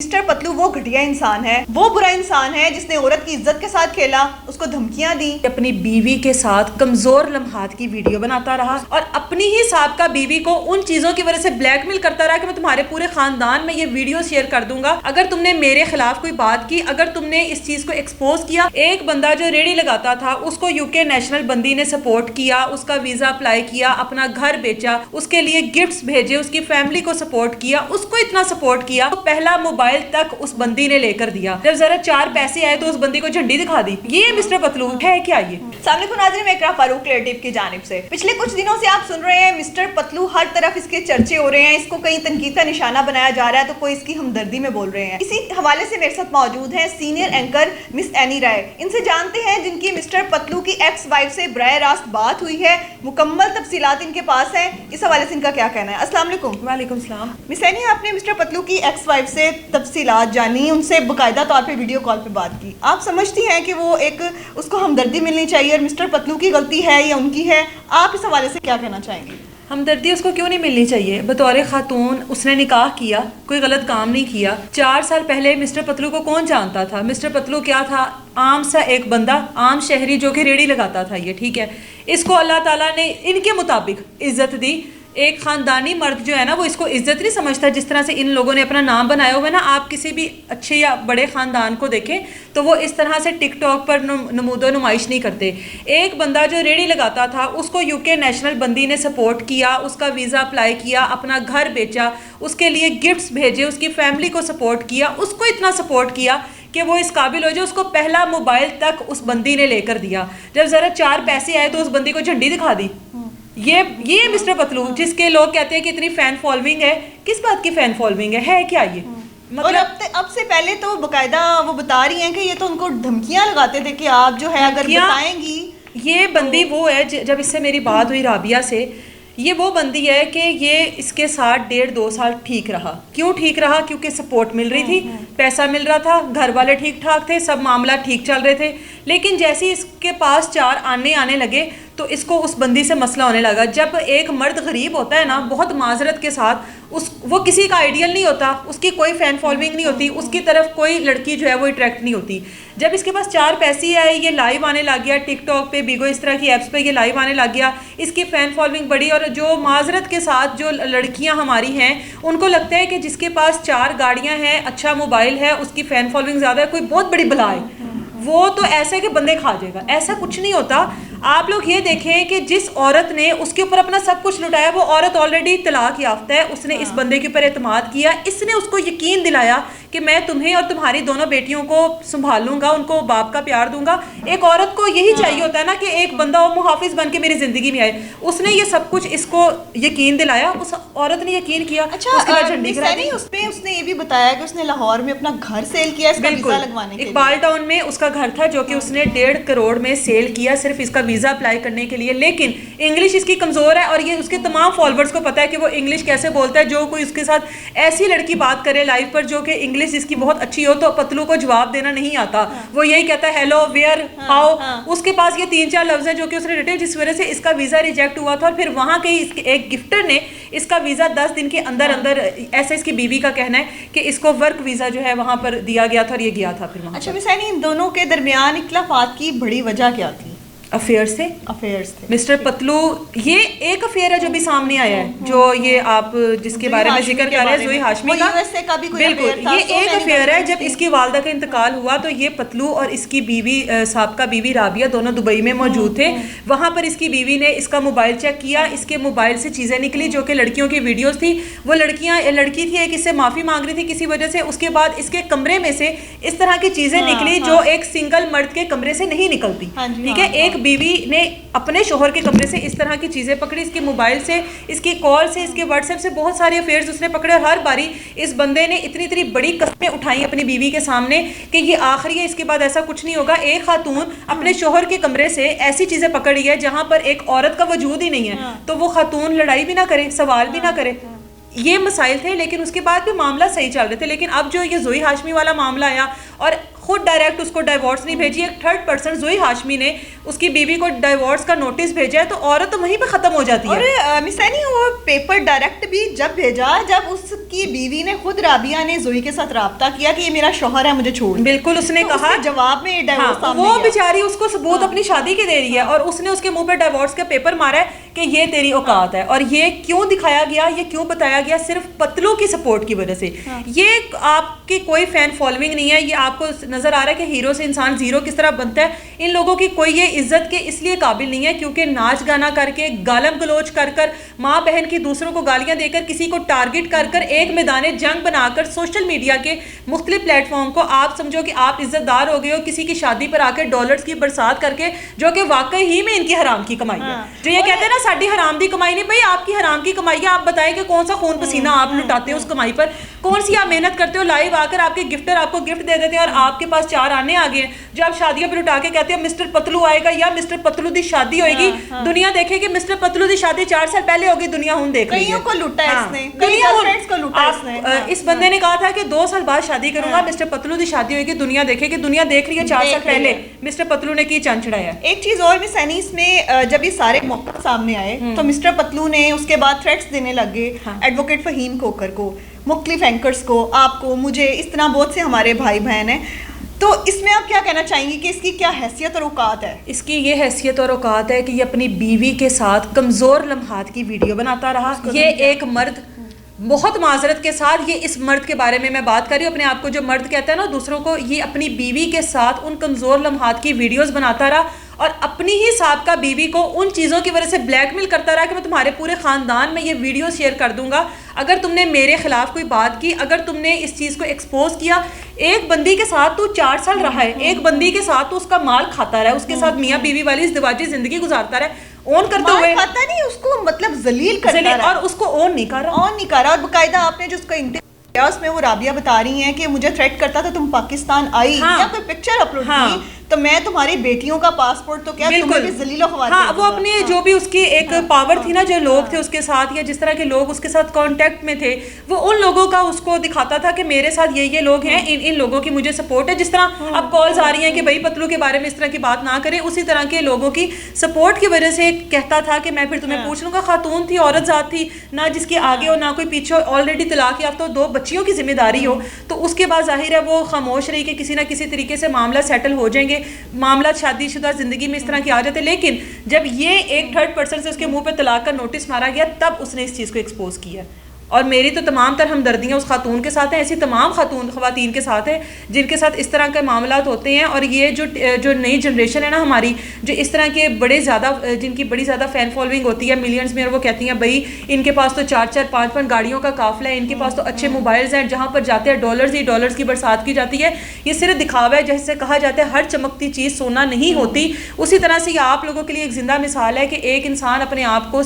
Mister پتلو وہ گھٹیا انسان ہے، وہ برا انسان ہے جس نے عورت کی عزت کے ساتھ کھیلا، اس کو دھمکیاں دی، اپنی بیوی کے ساتھ کمزور لمحات کی ویڈیو بناتا رہا اور اپنی ہی سابقہ بیوی کو ان چیزوں کی وجہ سے بلیک میل کرتا رہا کہ میں تمہارے پورے خاندان میں یہ ویڈیو شیئر کر دوں گا اگر تم نے میرے خلاف کوئی بات کی، اگر تم نے اس چیز کو ایکسپوز کیا۔ ایک بندہ جو ریڑھی لگاتا تھا اس کو UK نیشنل بندی نے سپورٹ کیا، اس کا ویزا اپلائی کیا، اپنا گھر بیچا، اس کے لیے گفٹس بھیجے، اس کی فیملی کو سپورٹ کیا، اس کو اتنا سپورٹ کیا تو پہلا موبائل تک اس بندی نے لے کر دیا۔ جب ذرا 4 پیسے آئے تو اس بندی کو جھنڈی دکھا دی۔ یہ مسٹر پتلو ہے کیا؟ یہ السلام علیکم ناظرین، میں اقرا فاروق کریٹو کی جانب سے پچھلے کچھ دنوں سے آپ سن رہے ہیں مسٹر پتلو، ہر طرف اس کے چرچے ہو رہے ہیں، اس کو کہیں تنقید کا نشانہ بنایا جا رہا ہے تو کوئی اس کی ہمدردی میں بول رہے ہیں۔ اسی حوالے سے میرے ساتھ موجود ہیں سینئر اینکر مس اینی رائے، ان سے جانتے ہیں جن کی مسٹر پتلو کی ایکس وائف سے براہ راست بات ہوئی ہے، مکمل تفصیلات ان کے پاس ہیں، اس حوالے سے ان کا کیا کہنا ہے۔ السلام علیکم۔ وعلیکم السلام۔ مس اینی، آپ نے مسٹر پتلو کی ایکس وائف سے تفصیلات جانی، ان سے باقاعدہ طور پہ ویڈیو کال پہ بات کی، آپ سمجھتی ہیں کہ وہ ایک اس کو ہمدردی ملنی چاہیے اور مسٹر پتلو کی غلطی ہے یا ان کی ہے؟ آپ اس حوالے سے کیا کہنا چاہیں گے؟ ہمدردی اس کو کیوں نہیں ملنی چاہیے؟ بطور خاتون اس نے نکاح کیا، کوئی غلط کام نہیں کیا۔ 4 سال پہلے مسٹر پتلو کو کون جانتا تھا؟ مسٹر پتلو کیا تھا؟ عام سا ایک بندہ، عام شہری جو کہ ریڑھی لگاتا تھا، یہ ٹھیک ہے۔ اس کو اللہ تعالیٰ نے ان کے مطابق عزت دی۔ ایک خاندانی مرد جو ہے نا وہ اس کو عزت نہیں سمجھتا، جس طرح سے ان لوگوں نے اپنا نام بنایا ہوا ہے نا۔ آپ کسی بھی اچھے یا بڑے خاندان کو دیکھیں تو وہ اس طرح سے ٹک ٹاک پر نمود و نمائش نہیں کرتے۔ ایک بندہ جو ریڑھی لگاتا تھا اس کو UK نیشنل بندی نے سپورٹ کیا، اس کا ویزا اپلائی کیا، اپنا گھر بیچا، اس کے لیے گفٹس بھیجے، اس کی فیملی کو سپورٹ کیا، اس کو اتنا سپورٹ کیا کہ وہ اس قابل ہو جائے، اس کو پہلا موبائل تک اس بندی نے لے کر دیا۔ جب ذرا 4 پیسے آئے تو اس بندی کو جھنڈی دکھا دی۔ یہ مسٹر پتلو جس کے لوگ کہتے ہیں کہ اتنی فین فالوئنگ ہے، کس بات کی فین فالوئنگ ہے کیا یہ؟ اور اب سے پہلے تو باقاعدہ وہ بتا رہی ہیں کہ یہ تو ان کو دھمکیاں لگاتے تھے کہ آپ جو ہے اگر بتائیں گی۔ یہ بندی وہ ہے، جب اس سے میری بات ہوئی رابعہ سے، یہ وہ بندی ہے کہ یہ اس کے ساتھ 1.5-2 سال ٹھیک رہا۔ کیوں ٹھیک رہا؟ کیونکہ سپورٹ مل رہی تھی، پیسہ مل رہا تھا، گھر والے ٹھیک ٹھاک تھے، سب معاملہ ٹھیک چل رہے تھے۔ لیکن جیسے ہی اس کے پاس 4 آنے لگے تو اس کو اس بندی سے مسئلہ ہونے لگا۔ جب ایک مرد غریب ہوتا ہے نا، بہت معذرت کے ساتھ، وہ کسی کا آئیڈیل نہیں ہوتا، اس کی کوئی فین فالوئنگ نہیں ہوتی، اس کی طرف کوئی لڑکی جو ہے وہ اٹریکٹ نہیں ہوتی۔ جب اس کے پاس 4 پیسے آئے، یہ لائیو آنے لگ گیا، ٹک ٹاک پہ، بیگو، اس طرح کی ایپس پہ یہ لائیو آنے لگ گیا، اس کی فین فالوئنگ بڑی۔ اور جو معذرت کے ساتھ جو لڑکیاں ہماری ہیں ان کو لگتا ہے کہ جس کے پاس 4 گاڑیاں ہیں، اچھا موبائل ہے، اس کی فین فالوئنگ زیادہ ہے، کوئی بہت بڑی بلا ہے، وہ تو ایسا ہے کہ بندے کھا جائے گا۔ ایسا کچھ نہیں ہوتا۔ آپ لوگ یہ دیکھیں کہ جس عورت نے اس کے اوپر اپنا سب کچھ لٹایا، وہ عورت آلریڈی طلاق یافتہ ہے، اس نے اس بندے کے اوپر اعتماد کیا، اس نے اس کو یقین دلایا کہ میں تمہیں اور تمہاری دونوں بیٹیوں کو سنبھال لوں گا، ان کو باپ کا پیار دوں گا۔ ایک عورت کو یہی چاہیے ہوتا ہے نا کہ ایک بندہ وہ محافظ بن کے میری زندگی میں آئے۔ اس نے یہ سب کچھ اس کو یقین دلایا، اس عورت نے یقین کیا۔ اچھا، اس نے یہ بھی بتایا کہ اس نے لاہور میں اپنا گھر سیل کیا اس کا ویزا لگوانے کے لیے۔ اقبال ٹاؤن میں اس کا گھر تھا جو کہ اس نے 1.5 کروڑ میں سیل کیا صرف اس کا ویزا اپلائی کرنے کے لیے۔ لیکن انگلش اس کی کمزور ہے اور یہ اس کے تمام فالوورز کو پتا ہے کہ وہ انگلش کیسے بولتا ہے۔ جو کوئی اس کے ساتھ ایسی لڑکی بات کرے لائیو پر جو کہ انگلش جس کی بہت اچھی ہو تو پتلو کو جواب دینا نہیں آتا، وہ یہی کہتا ہے ہیلو، ویئر، ہاؤ۔ اس کے پاس یہ 3-4 لفظ ہیں جو کہ اس نے رٹے، جس وجہ سے اس کا ویزا ریجیکٹ ہوا تھا۔ اور پھر وہاں کے ایک گفٹر نے اس کا ویزا 10 دن کے اندر ایسا اس کی بیوی کا کہنا ہے کہ اس کو ورک ویزا جو ہے وہاں پر دیا گیا تھا اور یہ گیا تھا پھر وہاں۔ اچھا مس اینی، ان دونوں کے درمیان اختلافات کی بڑی وجہ کیا تھی؟ افیئرز تھے۔ مسٹر پتلو یہ ایک افیئر ہے جو بھی سامنے آیا ہے، جو یہ آپ جس کے بارے میں ذکر کر رہے ہیں، زوئی ہاشمی کا، بالکل یہ ایک افیئر ہے۔ جب اس کی والدہ کا انتقال ہوا تو یہ پتلو اور اس کی بیوی، سابقہ بیوی رابعہ، دونوں دبئی میں موجود تھے۔ وہاں پر اس کی بیوی نے اس کا موبائل چیک کیا، اس کے موبائل سے چیزیں نکلی جو کہ لڑکیوں کی ویڈیوز تھی۔ وہ لڑکی تھی ایک، اس سے معافی مانگ رہی تھی کسی وجہ سے۔ اس کے بعد اس کے کمرے میں سے اس طرح کی چیزیں نکلی جو ایک سنگل مرد کے کمرے سے نہیں نکلتی، ٹھیک ہے۔ ایک بیوی نے اپنے شوہر کے کمرے سے اس طرح کی چیزیں پکڑی، اس کے موبائل سے، اس کی کال سے، اس کے واٹس ایپ سے بہت سارے افیئرز اس نے پکڑے۔ اور ہر باری اس بندے نے اتنی بڑی قسمیں اٹھائیں اپنی بیوی کے سامنے کہ یہ آخری ہے، اس کے بعد ایسا کچھ نہیں ہوگا۔ ایک خاتون اپنے شوہر کے کمرے سے ایسی چیزیں پکڑ رہی ہے جہاں پر ایک عورت کا وجود ہی نہیں ہے، تو وہ خاتون لڑائی بھی نہ کرے، سوال بھی نہ کرے۔ یہ مسائل تھے، لیکن اس کے بعد بھی معاملہ صحیح چل رہے تھے۔ لیکن اب جو یہ زوئی ہاشمی والا معاملہ آیا اور خود ڈائریکٹ اس کو ڈائیورس نہیں بھیجی، ایک 3rd پرسن زوئی ہاشمی نے اس کی بیوی کو ڈائیورس کا نوٹس بھیجا ہے، تو عورت تو وہیں پہ ختم ہو جاتی ہے۔ اور مس اینی، وہ پیپر ڈائریکٹ بھی جب بھیجا جب اس کی بیوی نے خود رابعہ نے زوئی کے ساتھ رابطہ کیا کہ یہ میرا شوہر ہے, مجھے چھوڑ. بالکل, اس نے کہا جواب میں ڈائیورس سامنے وہ گیا. بیچاری اس کو ثبوت اپنی شادی کے دے رہی ہے اور اس نے اس کے منہ پہ ڈائیورس کا پیپر مارا ہے کہ یہ تیری اوقات ہے. اور یہ کیوں دکھایا گیا, یہ کیوں بتایا گیا؟ صرف پتلو کی سپورٹ کی وجہ سے. یہ آپ کی کوئی فین فالوئنگ نہیں ہے, یہ آپ کو نظر آ رہا ہے کہ ہیرو سے انسان زیرو کس طرح بنتا ہے. ان لوگوں کی کوئی یہ عزت کے اس لیے قابل نہیں ہے کیونکہ ناچ گانا کر کے, گالم گلوچ کر کر, ماں بہن کی دوسروں کو گالیاں دے کر, کسی کو ٹارگٹ کر کر, ایک میدان جنگ بنا کر سوشل میڈیا کے مختلف پلیٹ فارم کو آپ سمجھو کہ آپ عزت دار ہو گئے ہو کسی کی شادی پر آ کے ڈالرز کی برسات کر کے, جو کہ واقعی ہی میں ان کی حرام کی کمائی ہے. جو یہ کہتے ہیں نا ساڈی حرام دی کمائی نہیں, بھائی آپ کی حرام کی کمائی ہے. آپ بتائیں کہ کون سا خون پسینہ آپ لٹاتے ہیں اس کمائی پر, کون سی آپ محنت کرتے ہو. لائیو آ کر آپ کے گفٹر آپ کو گفٹ دے دیتے ہیں اور آپ کے پاس 4 آنے آ گئے ہیں جو آپ شادیوں پہ اٹھا کے کہتے ہیں مسٹر پتلو آئے گا یا مسٹر پتلو دی شادی ہوئے گی. دنیا دیکھے کہ مسٹر پتلو دی شادی 4 سال پہلے ہوگی, دنیا ہوں دیکھ رہی ہے. کئیوں کو لوٹا ہے اس نے, کئی فرینڈز کو لوٹا ہے اس نے. اس بندے نے کہا تھا کہ 2 سال بعد شادی کروں گا, مسٹر پتلو دی شادی ہوئے گی, دنیا دیکھے کہ دنیا دیکھ رہی ہے 4 سال پہلے مسٹر پتلو نے کی چاند چڑھایا. ایک چیز اور مس اینی, اس میں جب یہ سارے موقع سامنے آئے تو مسٹر پتلو نے اس کے بعد تھریٹس دینے لگے ایڈوکیٹ فہیم کوکر کو, مختلف اینکرز کو, آپ کو, مجھے, اس طرح بہت سے ہمارے بھائی بہن ہیں. تو اس میں آپ کیا کہنا چاہیں گی کہ اس کی کیا حیثیت اور اوقات ہے؟ اس کی یہ حیثیت اور اوقات ہے کہ یہ اپنی بیوی کے ساتھ کمزور لمحات کی ویڈیو بناتا رہا. یہ ایک مرد, بہت معذرت کے ساتھ, یہ اس مرد کے بارے میں بات کر رہی ہوں, اپنے آپ کو جو مرد کہتا ہے نا دوسروں کو, یہ اپنی بیوی کے ساتھ ان کمزور لمحات کی ویڈیوز بناتا رہا اور اپنی ہی سابقہ بیوی کو ان چیزوں کی وجہ سے بلیک میل کرتا رہا کہ میں تمہارے پورے خاندان میں یہ ویڈیو شیئر کر دوں گا اگر تم نے میرے خلاف کوئی بات کی, اگر تم نے اس چیز کو ایکسپوز کیا. ایک بندی کے ساتھ تو 4 سال رہا ہے, ایک بندی کے ساتھ تو اس کا مال کھاتا رہا ہے, اس کے ساتھ میاں بیوی والی ازدواجی زندگی گزارتا رہا, اون کرتے ہوئے کھاتا نہیں, اس کو مطلب ذلیل کرتا رہا اور اس کو اون نہیں کر رہا. اور باقاعدہ آپ نے جو اس کا انٹرویو اس میں وہ رابعہ بتا رہی ہیں کہ مجھے تھریٹ کرتا تھا تم پاکستان آئی یا کوئی پکچر اپلوڈ کی تو میں تمہاری بیٹیوں کا پاسپورٹ تو کیا تمہیں بھی ذلیل و خواتین. ہاں, وہ اپنے جو بھی اس کی ایک پاور تھی نا, جو لوگ تھے اس کے ساتھ یا جس طرح کے لوگ اس کے ساتھ کانٹیکٹ میں تھے, وہ ان لوگوں کا اس کو دکھاتا تھا کہ میرے ساتھ یہ لوگ ہیں, ان لوگوں کی مجھے سپورٹ ہے. جس طرح اب کالز آ رہی ہیں کہ بھائی پتلو کے بارے میں اس طرح کی بات نہ کریں, اسی طرح کے لوگوں کی سپورٹ کی وجہ سے کہتا تھا کہ میں پھر تمہیں پوچھ لوں گا. خاتون تھی, عورت ذات تھی, نہ جس کے آگے ہو نہ کوئی پیچھے, آلریڈی طلاق یافتہ 2 بچیوں کی ذمہ داری ہو, تو اس کے بعد ظاہر ہے وہ خاموش رہی کہ کسی نہ کسی طریقے سے معاملہ سیٹل ہو جائیں گے. معاملہ شادی شدہ زندگی میں اس طرح کی آ جاتے, لیکن جب یہ ایک 3rd پرسن سے اس کے منہ پہ طلاق کا نوٹس مارا گیا تب اس نے اس چیز کو ایکسپوز کیا. اور میری تو تمام تر ہمدردیاں اس خاتون کے ساتھ ہیں, ایسی تمام خواتین کے ساتھ ہیں جن کے ساتھ اس طرح کے معاملات ہوتے ہیں. اور یہ جو نئی جنریشن ہے نا ہماری, جو اس طرح کے بڑے زیادہ, جن کی بڑی زیادہ فین فالوئنگ ہوتی ہے ملینز میں, اور وہ کہتی ہیں بھائی ان کے پاس تو 4-4 5-5 گاڑیوں کا قافلہ ہے, ان کے پاس تو اچھے موبائلز ہیں, جہاں پر جاتے ہیں ڈالرز ہی ڈالرز کی برسات کی جاتی ہے. یہ صرف دکھاوا ہے, جیسے کہا جاتا ہے ہر چمکتی چیز سونا نہیں ہوتی. اسی طرح سے یہ آپ لوگوں کے لیے ایک زندہ مثال ہے کہ ایک انسان اپنے آپ کو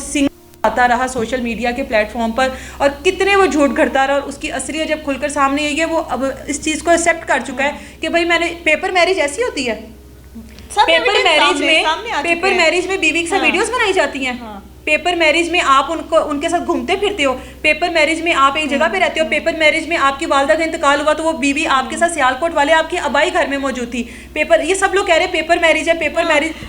آتا رہا سوشل میڈیا کے پلیٹ فارم پر, اور کتنے وہ جھوٹ گھڑتا رہا, اور اس کی اصلیت جب کھل کر سامنے آئی ہے وہ اب اس چیز کو ایکسیپٹ کر چکا ہے کہ بھائی میں نے, پیپر میرج ایسی ہوتی ہے, پیپر میرج میں بیوی کے ساتھ ویڈیوز بنائی جاتی ہیں, پیپر میرج میں آپ ان کے ساتھ گھومتے پھرتے ہو, پیپر میرج میں آپ ایک جگہ پہ رہتے ہو, پیپر میرج میں آپ کی والدہ کا انتقال ہوا تو وہ بیوی آپ کے ساتھ سیالکوٹ والے آپ کے آبائی گھر میں موجود تھی. پیپر, یہ سب لوگ کہہ رہے ہیں پیپر میرج ہے,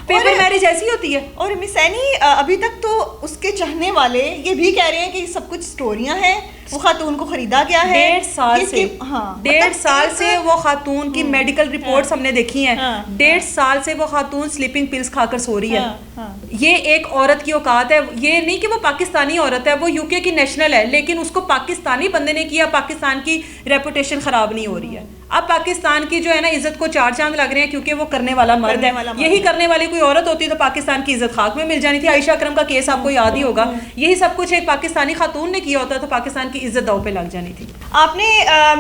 پیپر میرج ایسی ہوتی ہے. اور مس اینی ابھی تک تو اس کے چاہنے والے یہ بھی کہہ رہے ہیں کہ یہ سب کچھ سٹوریاں ہیں, وہ خاتون کو خریدا گیا ہے 1.5 سال سے وہ خاتون کی میڈیکل رپورٹس ہم نے دیکھی ہیں, 1.5 سال سے وہ خاتون سلیپنگ پلز کھا کر سو رہی ہے. یہ ایک عورت کی اوقات ہے, یہ نہیں کہ وہ پاکستانی عورت ہے, وہ UK کی نیشنل ہے, لیکن اس کو پاکستانی بندے نے کیا, پاکستان کی ریپوٹیشن خراب نہیں ہو رہی ہے. اب پاکستان کی جو ہے نا عزت کو 4 چاند لگ رہے ہیں کیونکہ وہ کرنے والا مرد ہے. یہی کرنے والی کوئی عورت ہوتی تو پاکستان کی عزت خاک میں مل جانی تھی. عائشہ اکرم کا کیس آپ کو یاد ہی ہوگا, یہی سب کچھ ایک پاکستانی خاتون نے کیا ہوتا تو پاکستان کی عزت داؤ پہ لگ جانی تھی. آپ نے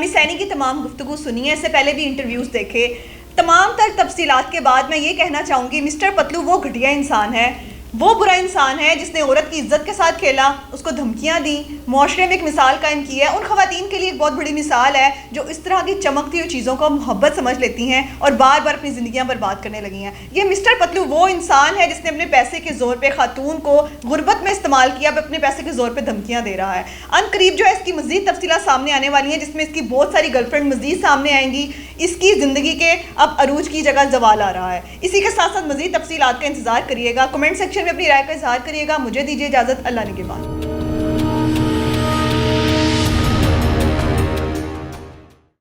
مس اینی کی تمام گفتگو سنی ہے, اس سے پہلے بھی انٹرویوز دیکھے, تمام تر تفصیلات کے بعد میں یہ کہنا چاہوں گی مسٹر پتلو وہ گھٹیا انسان ہے, وہ برا انسان ہے جس نے عورت کی عزت کے ساتھ کھیلا, اس کو دھمکیاں دیں, معاشرے میں ایک مثال قائم کی ہے. ان خواتین کے لیے ایک بہت بڑی مثال ہے جو اس طرح کی چمکتی ہوئی چیزوں کو محبت سمجھ لیتی ہیں اور بار بار اپنی زندگیاں برباد کرنے لگی ہیں. یہ مسٹر پتلو وہ انسان ہے جس نے اپنے پیسے کے زور پہ خاتون کو غربت میں استعمال کیا, اب اپنے پیسے کے زور پہ دھمکیاں دے رہا ہے. ان قریب جو ہے اس کی مزید تفصیلات سامنے آنے والی ہیں, جس میں اس کی بہت ساری گرل فرینڈ مزید سامنے آئیں گی. اس کی زندگی کے اب عروج کی جگہ زوال آ رہا ہے. اسی کے ساتھ ساتھ مزید تفصیلات کا انتظار کریے گا, کمنٹ سیکشن میں اپنی رائے کا اظہار کریے گا. مجھے دیجیے اجازت, اللہ نگہبان.